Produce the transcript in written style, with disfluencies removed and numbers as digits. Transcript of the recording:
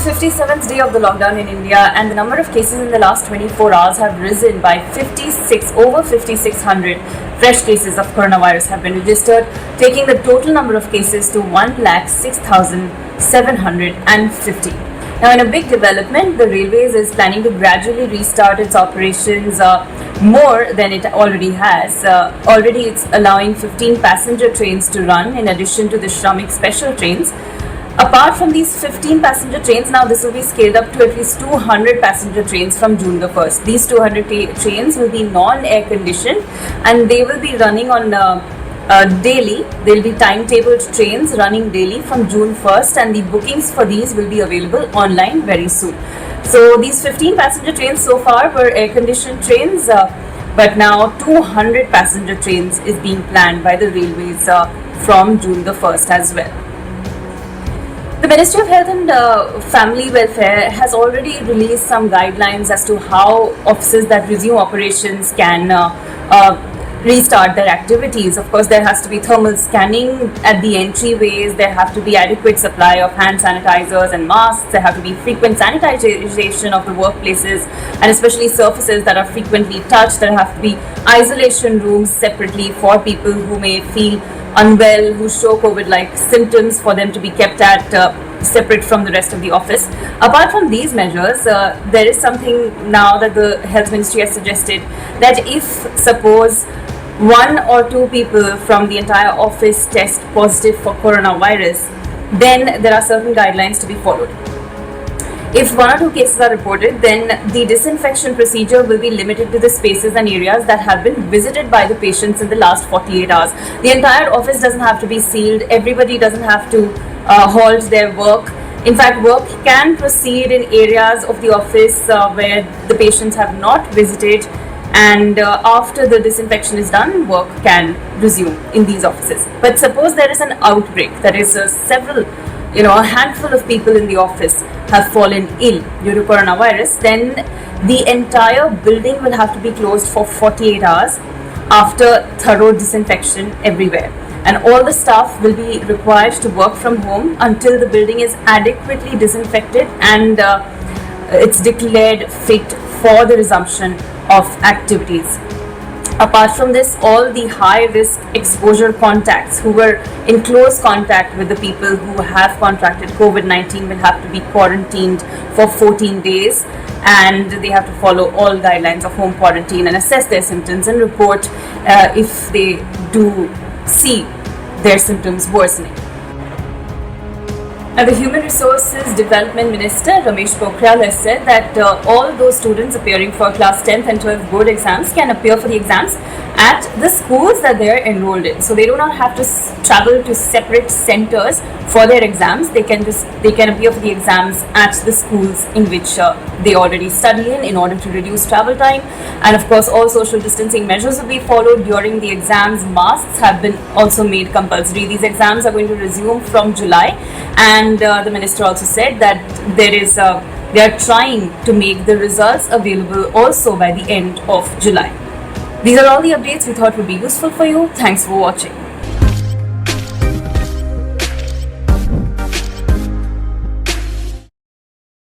57th day of the lockdown in India, and the number of cases in the last 24 hours have risen by over 5,600 fresh cases of coronavirus have been registered, taking the total number of cases to 106,750. Now, in a big development, the Railways is planning to gradually restart its operations more than it already has. Already, it's allowing 15 passenger trains to run in addition to the Shramik special trains. Apart from these 15 passenger trains, now this will be scaled up to at least 200 passenger trains from June the 1st. These 200 trains will be non-air conditioned and they will be running on daily. There will be timetabled trains running daily from June 1st, and the bookings for these will be available online very soon. So these 15 passenger trains so far were air conditioned trains, but now 200 passenger trains is being planned by the Railways from June the 1st as well. The Ministry of Health and Family Welfare has already released some guidelines as to how offices that resume operations can restart their activities. Of course, there has to be thermal scanning at the entryways, there have to be adequate supply of hand sanitizers and masks, there have to be frequent sanitization of the workplaces and especially surfaces that are frequently touched. There have to be isolation rooms separately for people who may feel unwell, who show COVID-like symptoms, for them to be kept at separate from the rest of the office. Apart from these measures, there is something now that the Health Ministry has suggested, that if suppose one or two people from the entire office test positive for coronavirus, then there are certain guidelines to be followed. If one or two cases are reported, then the disinfection procedure will be limited to the spaces and areas that have been visited by the patients in the last 48 hours. The entire office doesn't have to be sealed. Everybody doesn't have to halt their work. In fact, work can proceed in areas of the office where the patients have not visited, and after the disinfection is done, work can resume in these offices. But suppose there is an outbreak, that is a handful of people in the office have fallen ill due to coronavirus, then the entire building will have to be closed for 48 hours after thorough disinfection everywhere. And all the staff will be required to work from home until the building is adequately disinfected and it's declared fit for the resumption of activities. Apart from this, all the high-risk exposure contacts who were in close contact with the people who have contracted COVID-19 will have to be quarantined for 14 days, and they have to follow all guidelines of home quarantine and assess their symptoms and report if they do see their symptoms worsening. Now, the Human Resources Development Minister, Ramesh Pokhriyal, has said that all those students appearing for class 10th and 12th board exams can appear for the exams at the schools that they are enrolled in. So they do not have to travel to separate centers for their exams. They can appear for the exams at the schools in which they already study in order to reduce travel time. And of course, all social distancing measures will be followed during the exams. Masks have been also made compulsory. These exams are going to resume from July, and the minister also said that they are trying to make the results available also by the end of July. These are all the updates we thought would be useful for you. Thanks for watching.